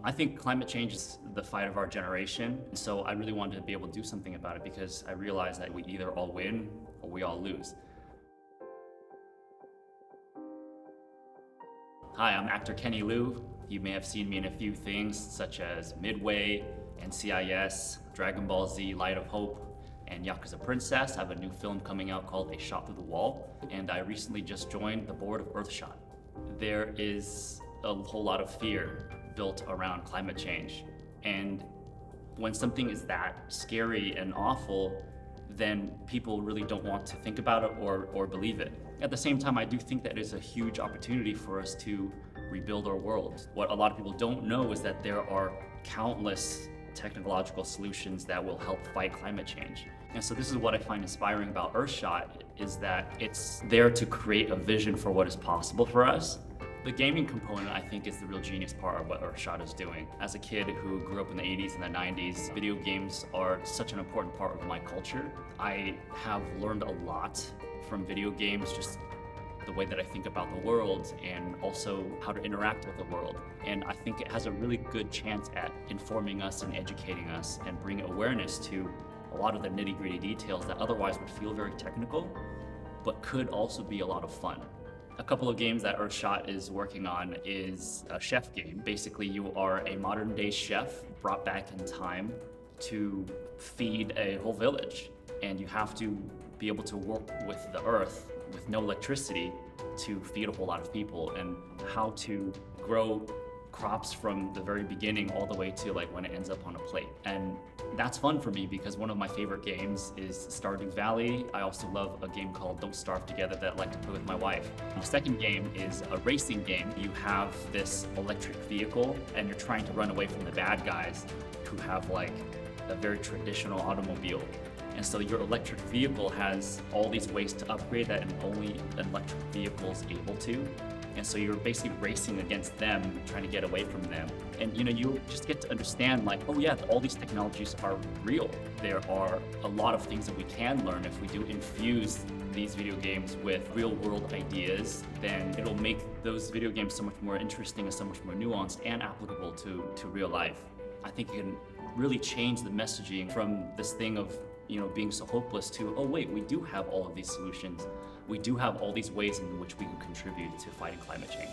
I think climate change is the fight of our generation. So I really wanted to be able to do something about it because I realized that we either all win or we all lose. Hi, I'm actor Kenny Leu. You may have seen me in a few things such as Midway, NCIS, Dragon Ball Z, Light of Hope, and Yakuza Princess. I have a new film coming out called A Shot Through the Wall, and I recently just joined the board of Earthshot. There is a whole lot of fear built around climate change, and when something is that scary and awful, then people really don't want to think about it or believe it. At the same time, I do think that is a huge opportunity for us to rebuild our world. What a lot of people don't know is that there are countless technological solutions that will help fight climate change. And so this is what I find inspiring about Earthshot, is that it's there to create a vision for what is possible for us. The gaming component, I think, is the real genius part of what Earthshot is doing. As a kid who grew up in the 80s and the 90s, video games are such an important part of my culture. I have learned a lot from video games, just the way that I think about the world and also how to interact with the world. And I think it has a really good chance at informing us and educating us and bringing awareness to a lot of the nitty-gritty details that otherwise would feel very technical, but could also be a lot of fun. A couple of games that Earthshot is working on is a chef game. Basically, you are a modern day chef brought back in time to feed a whole village. And you have to be able to work with the earth with no electricity to feed a whole lot of people, and how to grow crops from the very beginning all the way to like when it ends up on a plate. And that's fun for me because one of my favorite games is Stardew Valley. I also love a game called Don't Starve Together that I like to play with my wife. The second game is a racing game. You have this electric vehicle and you're trying to run away from the bad guys who have like a very traditional automobile. And so your electric vehicle has all these ways to upgrade that only an electric vehicle is able to. And so you're basically racing against them, trying to get away from them. And you just get to understand like, oh yeah, all these technologies are real. There are a lot of things that we can learn if we do infuse these video games with real world ideas, then it'll make those video games so much more interesting and so much more nuanced and applicable to real life. I think it can really change the messaging from this thing of being so hopeless to, oh wait, we do have all of these solutions. We do have all these ways in which we can contribute to fighting climate change.